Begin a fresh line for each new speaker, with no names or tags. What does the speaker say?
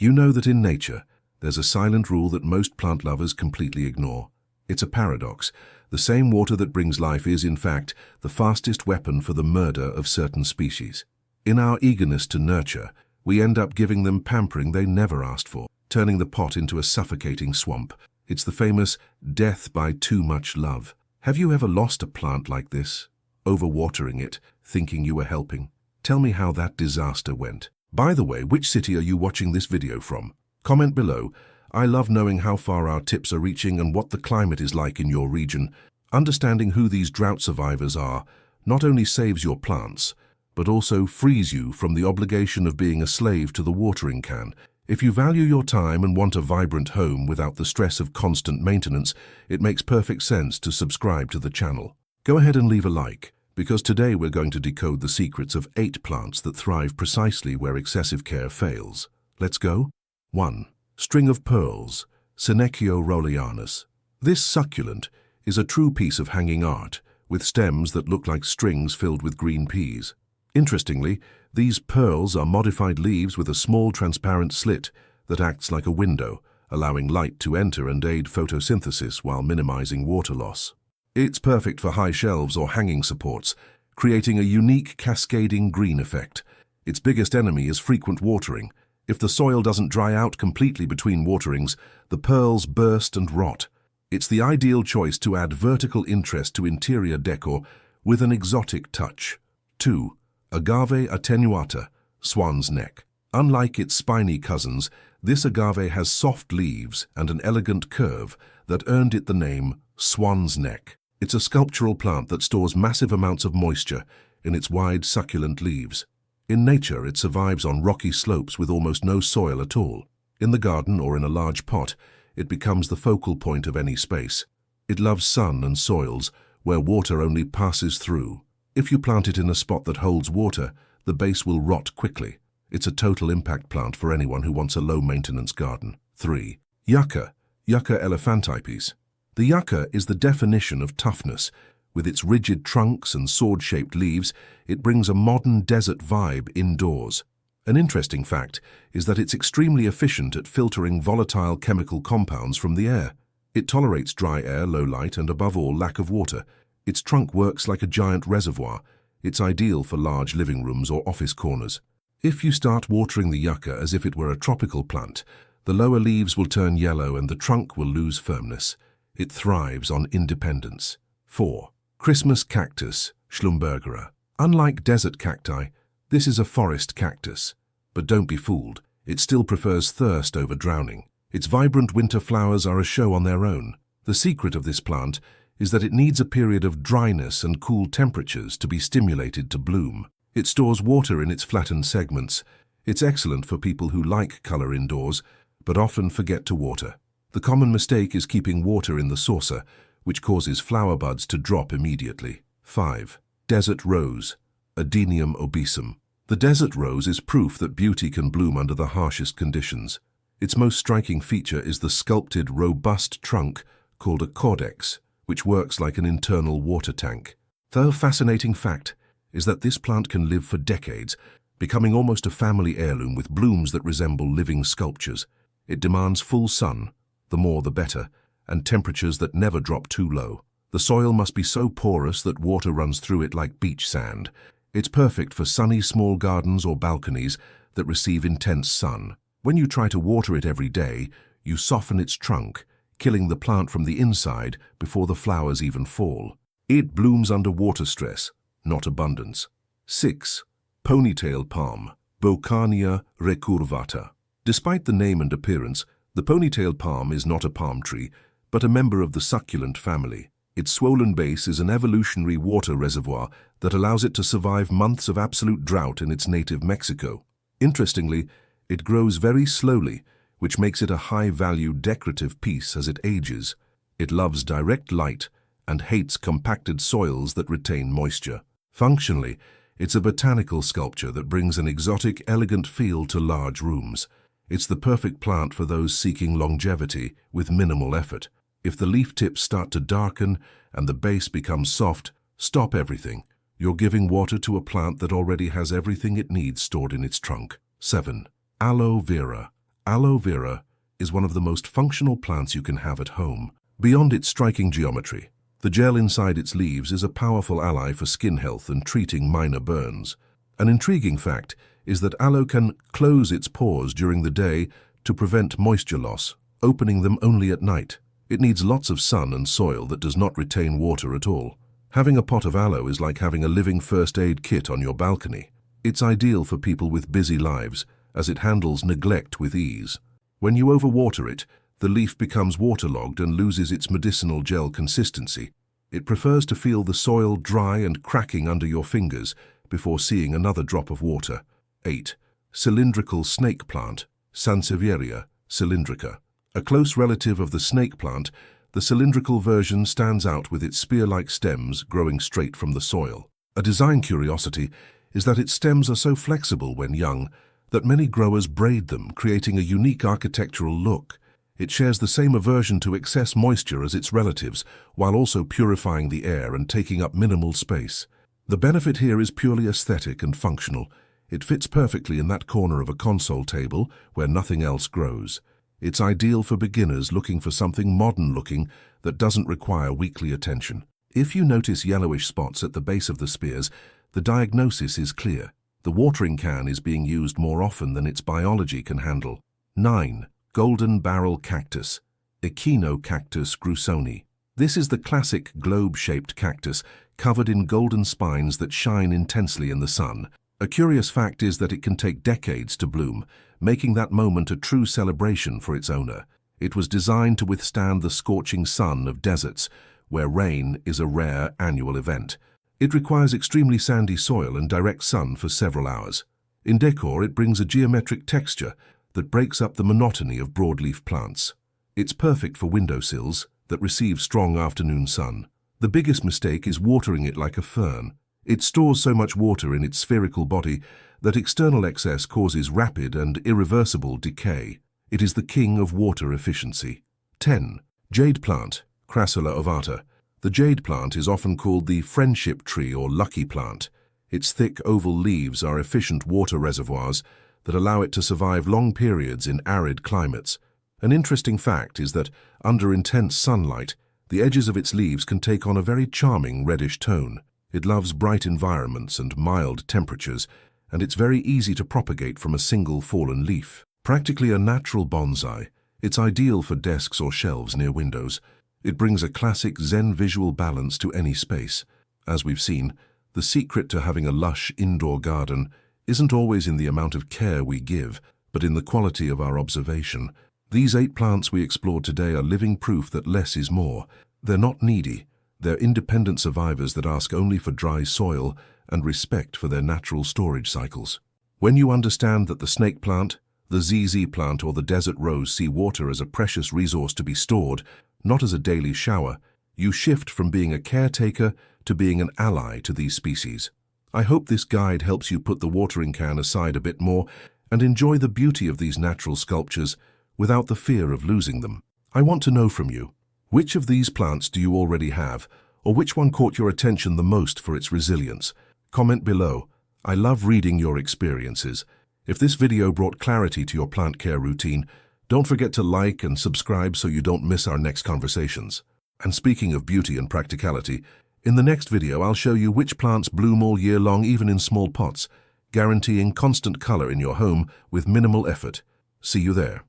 You know that in nature, there's a silent rule that most plant lovers completely ignore. It's a paradox. The same water that brings life is, in fact, the fastest weapon for the murder of certain species. In our eagerness to nurture, we end up giving them pampering they never asked for, turning the pot into a suffocating swamp. It's the famous death by too much love. Have you ever lost a plant like this? Overwatering it, thinking you were helping? Tell me how that disaster went. By the way, which city are you watching this video from? Comment below. I love knowing how far our tips are reaching and what the climate is like in your region. Understanding who these drought survivors are not only saves your plants, but also frees you from the obligation of being a slave to the watering can. If you value your time and want a vibrant home without the stress of constant maintenance, it makes perfect sense to subscribe to the channel. Go ahead and leave a like, because today we're going to decode the secrets of 8 plants that thrive precisely where excessive care fails. Let's go. 1. String of pearls, Senecio rowleyanus. This succulent is a true piece of hanging art, with stems that look like strings filled with green peas. Interestingly, these pearls are modified leaves with a small transparent slit that acts like a window, allowing light to enter and aid photosynthesis while minimizing water loss. It's perfect for high shelves or hanging supports, creating a unique cascading green effect. Its biggest enemy is frequent watering. If the soil doesn't dry out completely between waterings, the pearls burst and rot. It's the ideal choice to add vertical interest to interior decor with an exotic touch. 2. Agave attenuata, swan's neck. Unlike its spiny cousins, this agave has soft leaves and an elegant curve that earned it the name swan's neck. It's a sculptural plant that stores massive amounts of moisture in its wide, succulent leaves. In nature, it survives on rocky slopes with almost no soil at all. In the garden or in a large pot, it becomes the focal point of any space. It loves sun and soils where water only passes through. If you plant it in a spot that holds water, the base will rot quickly. It's a total impact plant for anyone who wants a low-maintenance garden. 3. Yucca, Yucca elephantipes. The yucca is the definition of toughness. With its rigid trunks and sword-shaped leaves, it brings a modern desert vibe indoors. An interesting fact is that it's extremely efficient at filtering volatile chemical compounds from the air. It tolerates dry air, low light, and above all, lack of water. Its trunk works like a giant reservoir. It's ideal for large living rooms or office corners. If you start watering the yucca as if it were a tropical plant, the lower leaves will turn yellow and the trunk will lose firmness. It thrives on independence. 4. Christmas cactus, Schlumbergera. Unlike desert cacti, this is a forest cactus. But don't be fooled, it still prefers thirst over drowning. Its vibrant winter flowers are a show on their own. The secret of this plant is that it needs a period of dryness and cool temperatures to be stimulated to bloom. It stores water in its flattened segments. It's excellent for people who like color indoors, but often forget to water. The common mistake is keeping water in the saucer, which causes flower buds to drop immediately. 5. Desert rose, Adenium obesum. The desert rose is proof that beauty can bloom under the harshest conditions. Its most striking feature is the sculpted, robust trunk called a caudex, which works like an internal water tank. The fascinating fact is that this plant can live for decades, becoming almost a family heirloom with blooms that resemble living sculptures. It demands full sun, the more the better, and temperatures that never drop too low. The soil must be so porous that water runs through it like beach sand. It's perfect for sunny small gardens or balconies that receive intense sun. When you try to water it every day, you soften its trunk, killing the plant from the inside before the flowers even fall. It blooms under water stress, not abundance. 6. Ponytail palm, Beaucarnea recurvata. Despite the name and appearance, the ponytail palm is not a palm tree, but a member of the succulent family. Its swollen base is an evolutionary water reservoir that allows it to survive months of absolute drought in its native Mexico. Interestingly, it grows very slowly, which makes it a high-value decorative piece as it ages. It loves direct light and hates compacted soils that retain moisture. Functionally, it's a botanical sculpture that brings an exotic, elegant feel to large rooms. It's the perfect plant for those seeking longevity with minimal effort. If the leaf tips start to darken and the base becomes soft, stop everything. You're giving water to a plant that already has everything it needs stored in its trunk. 7. Aloe vera, aloe vera is one of the most functional plants you can have at home. Beyond its striking geometry, the gel inside its leaves is a powerful ally for skin health and treating minor burns. An intriguing fact is that aloe can close its pores during the day to prevent moisture loss, opening them only at night. It needs lots of sun and soil that does not retain water at all. Having a pot of aloe is like having a living first aid kit on your balcony. It's ideal for people with busy lives, as it handles neglect with ease. When you overwater it, the leaf becomes waterlogged and loses its medicinal gel consistency. It prefers to feel the soil dry and cracking under your fingers before seeing another drop of water. 8. Cylindrical snake plant, Sansevieria cylindrica. A close relative of the snake plant, the cylindrical version stands out with its spear-like stems growing straight from the soil. A design curiosity is that its stems are so flexible when young that many growers braid them, creating a unique architectural look. It shares the same aversion to excess moisture as its relatives, while also purifying the air and taking up minimal space. The benefit here is purely aesthetic and functional. It fits perfectly in that corner of a console table where nothing else grows. It's ideal for beginners looking for something modern-looking that doesn't require weekly attention. If you notice yellowish spots at the base of the spears, the diagnosis is clear. The watering can is being used more often than its biology can handle. 9. Golden barrel cactus, Echinocactus grusoni. This is the classic globe-shaped cactus covered in golden spines that shine intensely in the sun. A curious fact is that it can take decades to bloom, making that moment a true celebration for its owner. It was designed to withstand the scorching sun of deserts, where rain is a rare annual event. It requires extremely sandy soil and direct sun for several hours. In decor, it brings a geometric texture that breaks up the monotony of broadleaf plants. It's perfect for windowsills that receive strong afternoon sun. The biggest mistake is watering it like a fern. It stores so much water in its spherical body that external excess causes rapid and irreversible decay. It is the king of water efficiency. 10. Jade plant, Crassula ovata. The jade plant is often called the friendship tree or lucky plant. Its thick oval leaves are efficient water reservoirs that allow it to survive long periods in arid climates. An interesting fact is that, under intense sunlight, the edges of its leaves can take on a very charming reddish tone. It loves bright environments and mild temperatures, and it's very easy to propagate from a single fallen leaf. Practically a natural bonsai, it's ideal for desks or shelves near windows. It brings a classic Zen visual balance to any space. As we've seen, the secret to having a lush indoor garden isn't always in the amount of care we give, but in the quality of our observation. These 8 plants we explored today are living proof that less is more. They're not needy. They're independent survivors that ask only for dry soil and respect for their natural storage cycles. When you understand that the snake plant, the ZZ plant or the desert rose see water as a precious resource to be stored, not as a daily shower, you shift from being a caretaker to being an ally to these species. I hope this guide helps you put the watering can aside a bit more and enjoy the beauty of these natural sculptures without the fear of losing them. I want to know from you, which of these plants do you already have, or which one caught your attention the most for its resilience? Comment below. I love reading your experiences. If this video brought clarity to your plant care routine, don't forget to like and subscribe so you don't miss our next conversations. And speaking of beauty and practicality, in the next video I'll show you which plants bloom all year long even in small pots, guaranteeing constant color in your home with minimal effort. See you there.